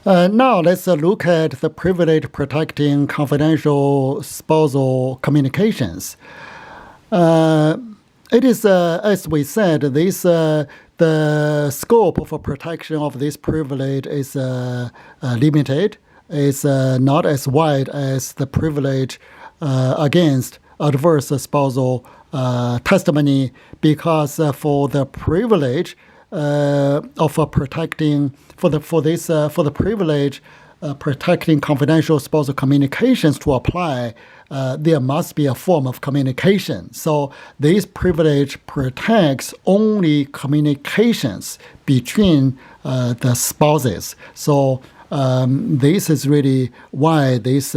Now let's look at the privilege protecting confidential spousal communications. It is, as we said, the scope for protection of this privilege is limited. It's not as wide as the privilege against adverse spousal testimony, because for the privilege of protecting for the privilege protecting confidential spousal communications to apply, there must be a form of communication. So this privilege protects only communications between the spouses. So this is really why this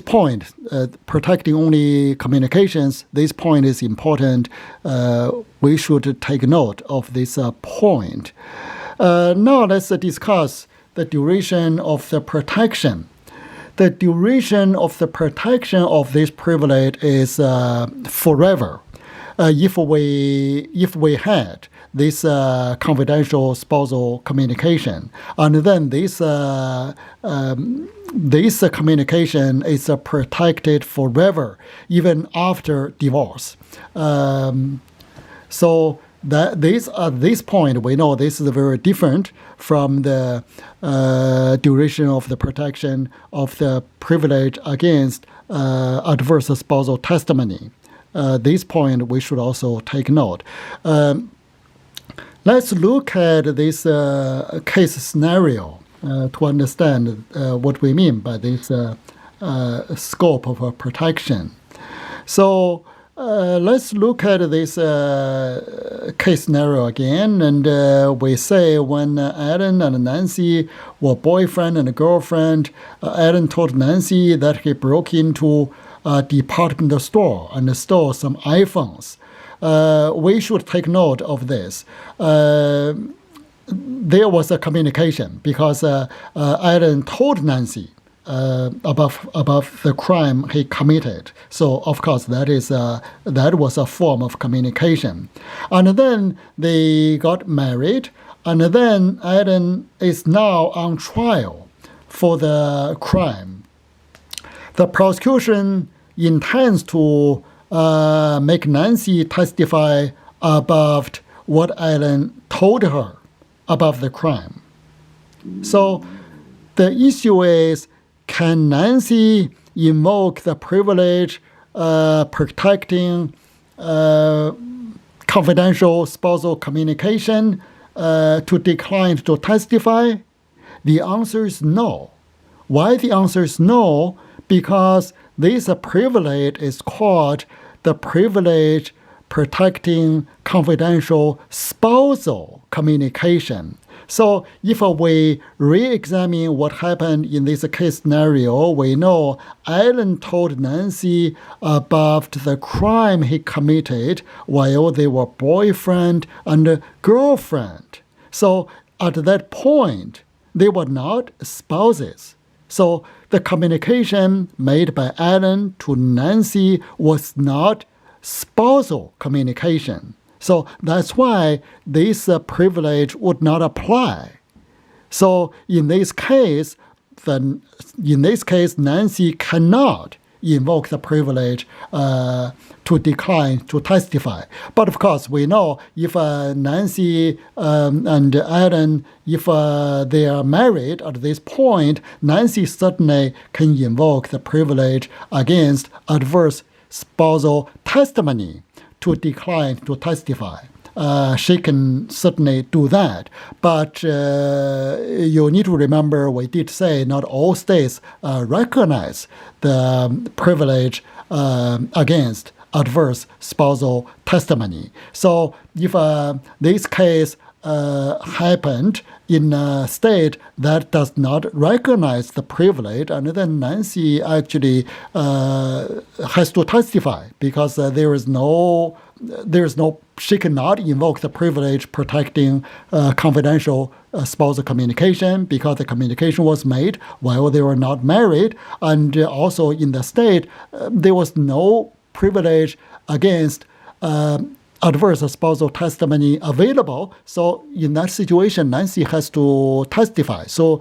point, protecting only communications, this point is important. We should take note of this point. Now let's discuss the duration of the protection. The duration of the protection of this privilege is forever. If we had this confidential spousal communication, and then this communication is protected forever, even after divorce. So that at this point, we know this is very different from the duration of the protection of the privilege against adverse spousal testimony. This point we should also take note. Let's look at this case scenario to understand what we mean by this scope of protection. So let's look at this case scenario again, and we say when Alan and Nancy were boyfriend and girlfriend, Alan told Nancy that he broke into a department store and stole some iPhones. We should take note of this. There was a communication because Alan told Nancy about the crime he committed. So of course that was a form of communication. And then they got married, and then Alan is now on trial for the crime. The prosecution intends to make Nancy testify about what Alan told her about the crime. So the issue is, can Nancy invoke the privilege protecting confidential spousal communication to decline to testify? The answer is no. Why the answer is no? Because this privilege is called the privilege protecting confidential spousal communication. So if we re-examine what happened in this case scenario, we know Alan told Nancy about the crime he committed while they were boyfriend and girlfriend. So at that point, they were not spouses. So the communication made by Alan to Nancy was not spousal communication. So that's why this privilege would not apply. So in this case, Nancy cannot invoke the privilege to decline to testify. But of course, we know if Nancy and Alan, if they are married at this point, Nancy certainly can invoke the privilege against adverse spousal testimony to decline to testify. She can certainly do that. But you need to remember, we did say not all states recognize the privilege against adverse spousal testimony. So if this case happened in a state that does not recognize the privilege, and then Nancy actually has to testify because she cannot invoke the privilege protecting confidential spousal communication because the communication was made while they were not married, and also in the state there was no privilege against adverse spousal testimony available. So in that situation, Nancy has to testify. So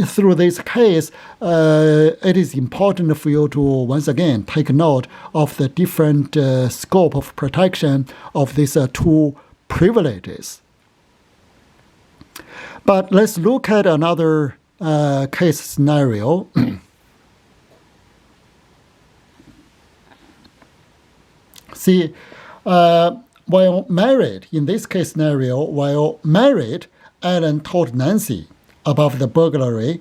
through this case, it is important for you to once again take note of the different scope of protection of these two privileges. But let's look at another case scenario. See, while married, in this case scenario, while married, Alan told Nancy about the burglary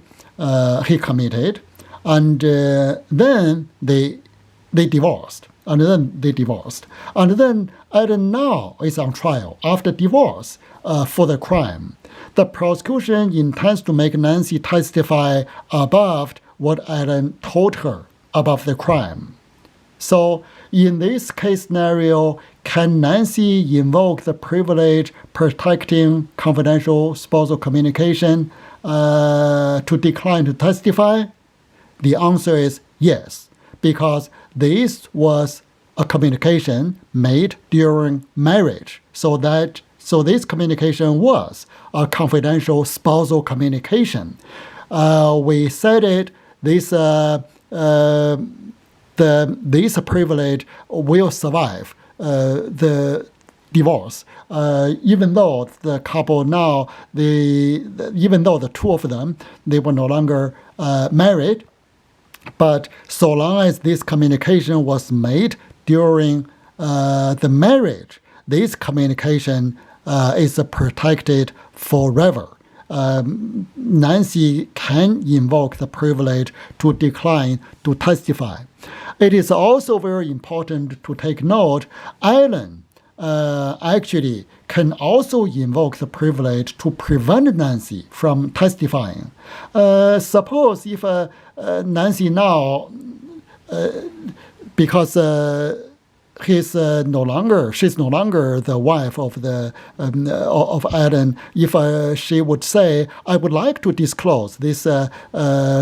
he committed, and then they divorced. And then Alan now is on trial after divorce for the crime. The prosecution intends to make Nancy testify about what Alan told her about the crime. So in this case scenario, can Nancy invoke the privilege protecting confidential spousal communication to decline to testify? The answer is yes, because this was a communication made during marriage. So this communication was a confidential spousal communication. We said it, this privilege will survive the divorce, even though the couple now, even though the two of them, they were no longer married, but so long as this communication was made during the marriage, this communication is protected forever. Nancy can invoke the privilege to decline to testify. It is also very important to take note, Alan actually can also invoke the privilege to prevent Nancy from testifying. Suppose if Nancy now, because she's no longer the wife of of Alan. If she would say, I would like to disclose this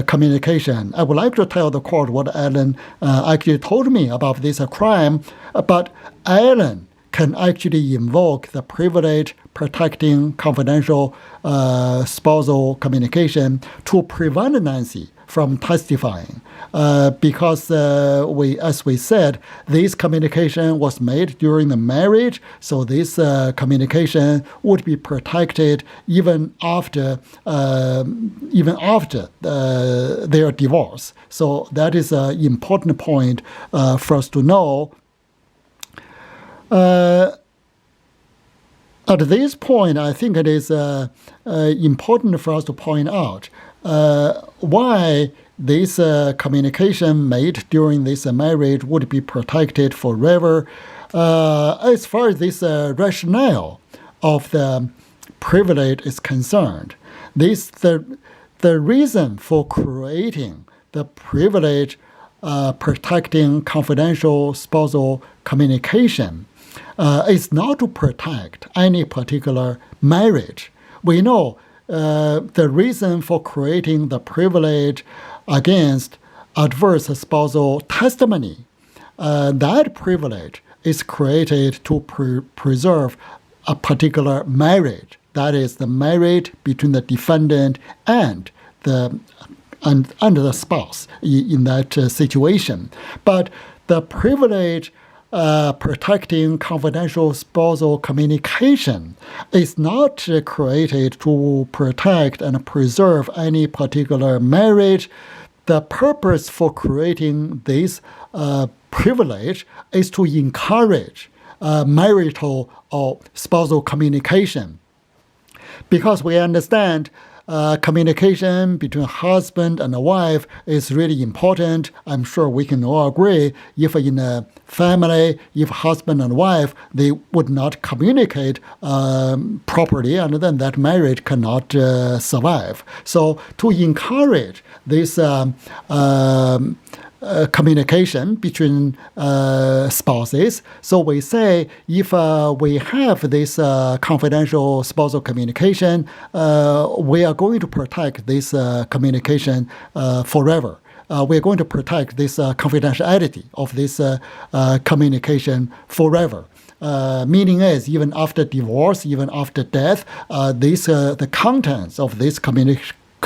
communication, I would like to tell the court what Alan actually told me about this crime, but Alan can actually invoke the privilege protecting confidential spousal communication to prevent Nancy from testifying, because as we said, this communication was made during the marriage, so this communication would be protected even after their divorce. So that is an important point for us to know. At this point, I think it is important for us to point out why this communication made during this marriage would be protected forever. As far as this rationale of the privilege is concerned, the reason for creating the privilege protecting confidential spousal communication is not to protect any particular marriage. We know the reason for creating the privilege against adverse spousal testimony, that privilege is created to preserve a particular marriage. That is the marriage between the defendant and the spouse in that situation. But the privilege protecting confidential spousal communication is not created to protect and preserve any particular marriage. The purpose for creating this privilege is to encourage marital or spousal communication, because we understand communication between husband and wife is really important. I'm sure we can all agree, if in a family, if husband and wife, they would not communicate properly, and then that marriage cannot survive. So to encourage this communication between spouses. So we say if we have this confidential spousal communication, we are going to protect this communication forever. We're going to protect this confidentiality of this communication forever. Meaning is, even after divorce, even after death, the contents of this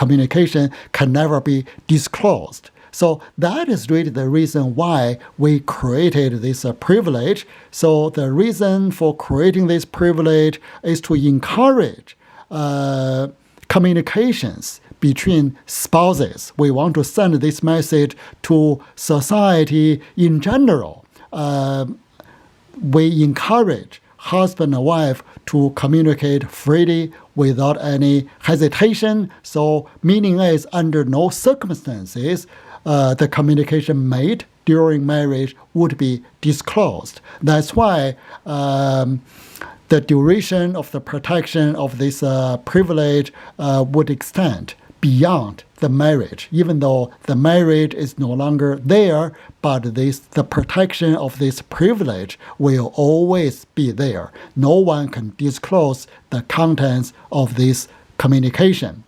communication can never be disclosed. So that is really the reason why we created this privilege. So the reason for creating this privilege is to encourage communications between spouses. We want to send this message to society in general. We encourage husband and wife to communicate freely without any hesitation. So meaning is under no circumstances the communication made during marriage would be disclosed. That's why the duration of the protection of this privilege would extend beyond the marriage, even though the marriage is no longer there, but the protection of this privilege will always be there. No one can disclose the contents of this communication.